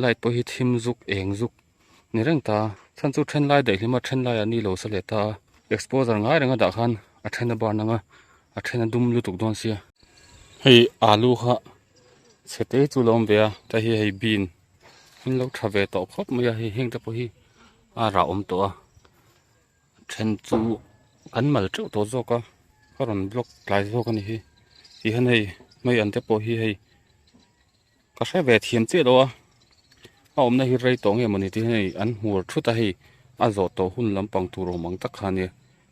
light po hi thim zuk eng zuk ni reng ta chan chu then lai de hlima then lai ani lo sale ta exposure ngai renga da khan a then ba nanga a then dum lu tuk don sia hei alu kha chete chu lom bia ta hi hei bin hin lo thave to khop mai hi heng ta po hi a ra om to a then chu kan mal chu to zo ka karon block lai zo ka ni hi han hei mai an te po hi hei ka hre ve thiam che lo a om na hi rei to nge mani ti hei an hur thu ta hi a zo to hun lam pang tu ro mang tak kha ni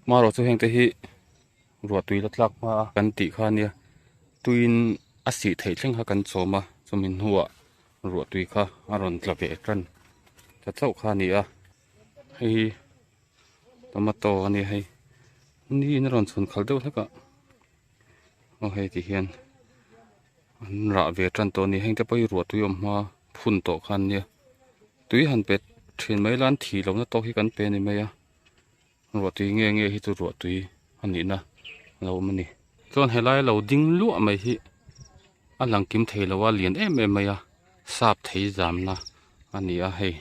ma ro chu heng te hi ruwa tui la tlak ma kan ti kha ni tuin a si thei thleng ha kan choma chumin huwa ruwa tui kha aron tla ve tran ta chau kha ni a hei tomato ani hei ni in ron chun khal deuh hleka o hei ti hian an ra ve tran to ni heng te poi ruwa tui om ma phun to khan ni tui han pet thin mai lan thi lo na to hi kan pe ni mai a ruwa tui nge hi chu ruwa tui ani na lo mani chon helai lo ding lu mai hi a lang kim thei lo wa lian em em mai a sap thei jam na ani a hei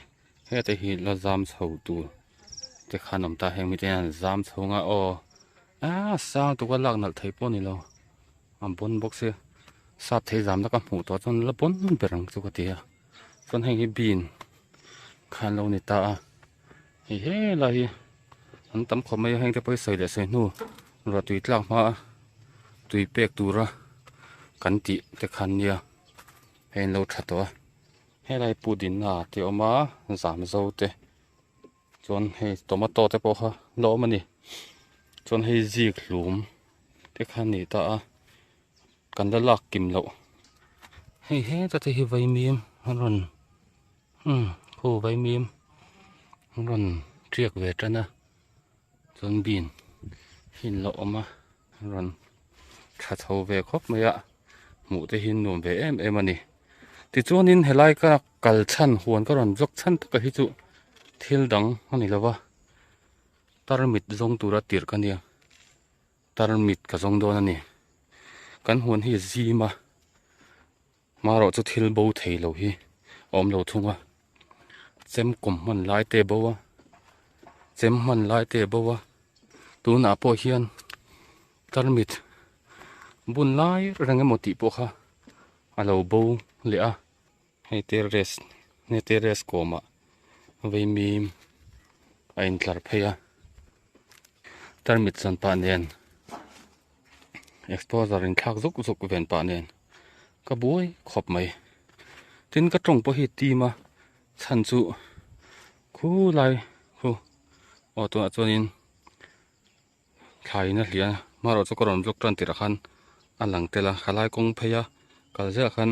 he te hi la jam chho tu te khanom ta heng mi te an jam chhonga o a sa tu ka lak nal thei po ni lo am bon box se sap thei jam na ka hmu to chon la bon berang chu ka tia chon heng hi bin khan lo ni ta a he la hi an tam kho mai heng te poi sei le sei nu ro tui tlak ma tui pek tu ra kan ti te khan nia hen lo tha to he lai pu din na ti oma zam zo te chon he tomato te po kha lo mani chon he zik hlum te khan ni ta a kan da lak kim lo he ta te hi vai mim ron khu vai mim ron triak ve tana chon bin hin lo oma ron tha tho ve khop maya mu te hin nom ve em ani ti chuanin helai ka kal chan huan ka ron jok chan ka hi chu thil dang ani lawa tarmit zong tura tir ka nia tarmit ka zong don ani kan huan hi zima maro chu thil bo thei lo hi om lo thunga chem kum man lai te bowa chem man lai te bowa tu na po hian tarmit bun lai ranga moti po kha alo bo le a hei teres ne teres koma ve mim ain tlar pheya tarmit san pa nen exposure in thak zuk zuk ven pa nen ka buai khop mai tin ka tong po hi ti ma chan chu khu lai khu o to a chonin khai na hlia maro chu koron blok tran tira khan alang tela khalai kong pheya kalja khan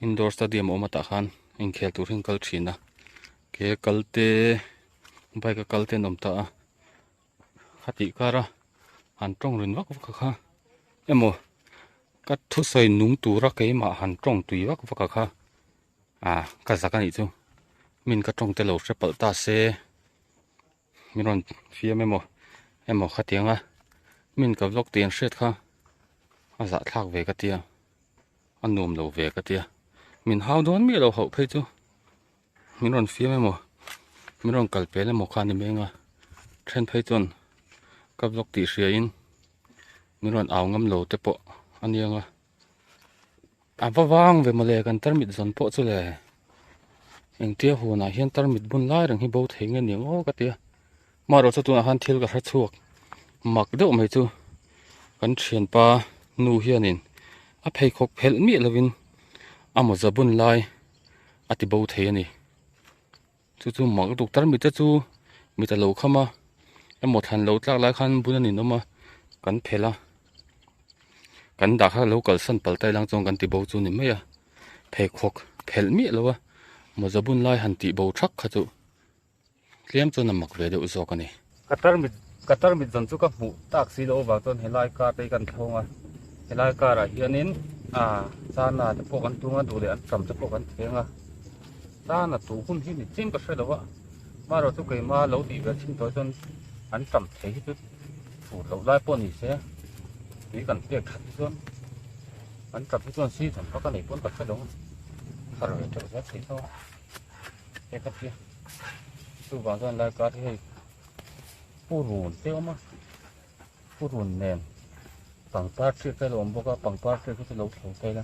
indoor stadium omata khan in khel tur hin kal thina ke kalte bai ka kalte nomta khati kara han tong rin wak wak kha emo ka thu soi nung tura ke ma han tong tui wak wak kha ka zakani chu min ka tong te lo sepal ta se miron fia emo khatianga min ka vlog tian shet kha aza thak ve ka tia anum lo ve ka tia min how don mi lo ho phei chu min ron fia emo min ron kal pe le mo kha ni menga then phei chon ka vlog ti ria in min ron aw ngam lo te po anianga awawang ve male kan tarmit zon po chu le eng tia hu na hian tarmit bun lai rang hi bo thei nge ni o ka tia maro chu tu na han thil ka hra chuak mak deuh mai chu kan thian pa nu hianin a phei khok phel mi lovin amo zabun lai ati bo thei ani chu mak tuk tar mi te chu mi ta lo khama emo than lo tlak lai khan bun ani noma kan phela kan da kha local san pal tai lang chong kan ti bo chu ni mai a phei khok phel mi lowa mo zabun lai han ti bo thak kha chu tliam chu na mak ve de uzo ka ni katar mit zan chu ka mu tak si lo wa ton helai ka te kan thonga helai ka ra hianin sana te po kan tunga du le an tram te po kan thenga sana tu hun hi ni chim ka hredawa maro chu kai ma lo ti ve chin to chon an tram thei hi chu fu lo lai po ni se ti kan pek khat chon an tram chon si tham pa ka nei pon ka hredong har ve te ja thei tho cái cấp kia tôi bảo rằng là có cáiปูrùn tiêu màปูrùn nền bằng ba chiếc cái lồng bốc cái bằng ba chiếc cái lồng thầu cây là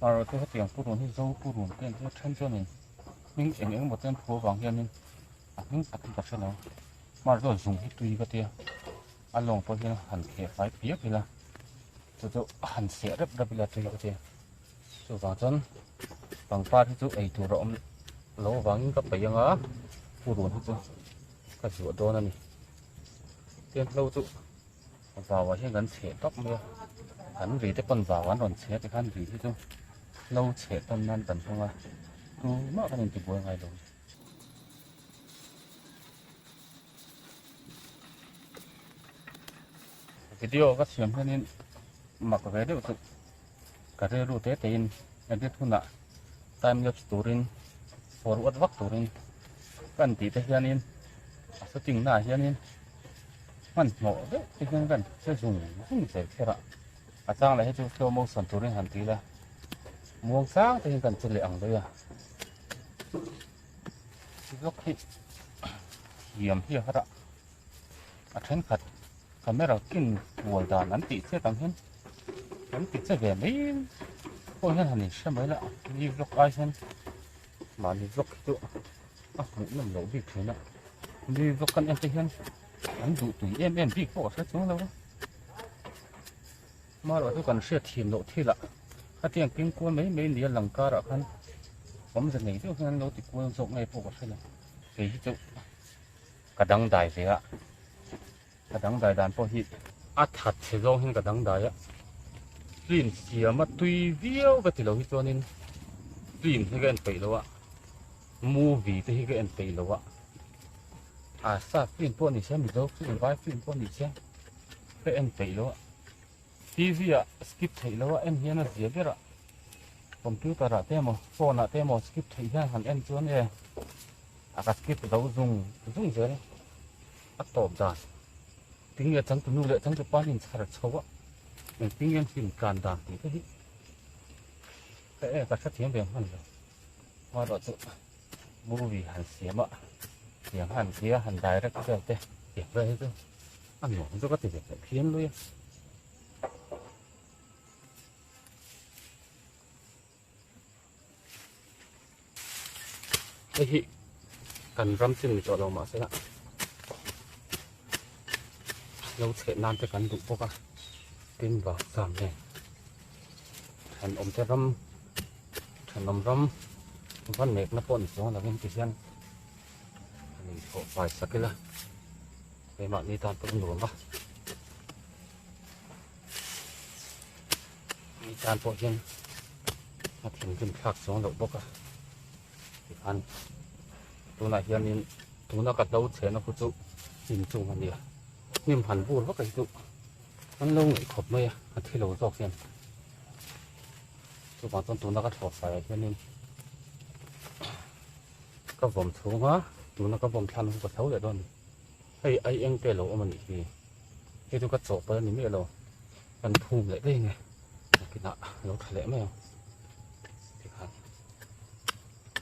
mà rồi tôi phát triểnปูrùn thì dâuปูrùn tiền tôi chân cho mình nhưng những một tên phố vàng hiện nên những tập tập cho nó mà rồi dùng cái tùy cái tia ăn lồng bao nhiêu hẳn thể phải biết thì là tôi hẳn sẽ rất đặc biệt là tùy cái tia tôi bảo rằng bằng ba thì tôi ấy thủ rộng lâu vắng các bảy ngãปูrùn thì tôi cái sữa đó này tiền lâu tụ vào và hiện gần trẻ tóc mưa hắn vì cái con vào hắn còn trẻ thì hắn vì thế thôi lâu trẻ tâm nan tần không à cứ mất cái gì buổi ngày rồi video các xem cho nên mặc cái đấy tụ cái đấy rồi tết tiền em biết không ạ time lapse turin forward vắt turin cần tí thế nên sẽ chỉnh lại cho nênมันเหมาะด้วยที่นั่นกันเชื่อสุ่งสุ่งเสร็จแค่ละอาจารย์อะไรให้ดูตัวมองสันตัวเรื่องหันตีละมองซ้างที่กันจะเหลี่ยงเลยอ่ะยกที่เยี่ยมที่เขาละอาจารย์ขัดทำให้เรากินวัวดานนั้นติดเสียต่างเห็นนั้นติดเสียแบบนี้พวกนั้นหันนี่ใช่ไหมล่ะนี่ยกไอ้ฉันมานี่ยกตัวอ่ะหมุนน้ำเหลวดิบเลยนะนี่ยกกันเองที่เห็นanh đủ tùy em bị bỏ sát xuống đâu mà rồi tôi còn sẽ thiền lộ thi lạ cái tiền kinh qua mấy mấy địa lòng ca đã khăn bấm dần này tôi khăn lâu thì qua rộng này bỏ sát là cái chỗ cả đăng đài gì ạ cả đăng đài đàn bỏ hít thật thì do hơn cả đăng đài á liền xìa mà tùy viêu cái thì lâu cho nên liền cái anh phải lâu ạ mua vì thì cái anh phải lâu ạ sao phim bọn này xem được đâu phim vai phim bọn này xem cái em thấy lo TV skip thấy lo em hiện là gì biết ạ computer là tem mà phone là tem mà skip thấy ra hẳn em chưa nè cái skip đâu dùng dưới đấy bắt tổn đàn tiếng nghe chẳng tụi nuôi lại chẳng tụi ba nhìn sao được xấu á mình tiếng nghe phim càn đàn thì cái sát tiếng về hẳn rồi mà đó tự movie hẳn xém ạอย่างหันเสียหันได้แล้วก็เดี๋ยวเก็บไว้ด้วยอันหนูมันก็ติดแบบเพี้ยนเลยไอ้ที่กันรำซึ่งจะเรามาใช่ไหมเราเฉดนานจะกันดุพวกอะเป็นแบบสามเนี่ยฉันอมจะรำฉันอมรำวันเมกนับปนสองแล้วเป็นกี่เส้นขอไฟสักทีละไปมานี่ตอนต้นหลวงปะมีจานโปะเช่นมาถึงขึ้นภาคสองหลวงปะอีกอันตัวไหนเฮียนี่ตัวนักกัดดาวเสียนะคุณจุจินจุงมันเดียวนี่มันหันพูดว่าไก่จุมันลงไอ้ขบไม่อะที่เราจอกเสียนตัวบางต้นตัวนักกัดถอดไฟเฮียนี่ก็ผมถูกฮะตัวนั้นก็บ่มทันก็เท่าเดียวนั่นไอ้เอ็งเตะโลมันอีกทีไอ้ตัวกระจกไปนี่ไม่โลมันพุ่งเลยได้ไงกินอะเราทะเลไม่เอาที่ขา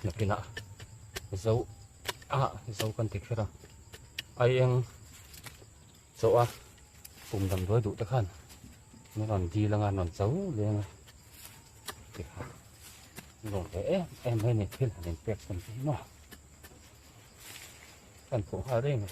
อยากกินอะเจ้าเจ้ากันติดแค่ละไอ้เอ็งเจ้าปุ่มดำด้วยดุตะขันไม่นอนดีละงานนอนเจ้าเลยไงที่ขาลงแต่เอ็มให้เนี่ยที่หลังเป็นเปียกเป็นที่นอกกันผูกหาได้ไง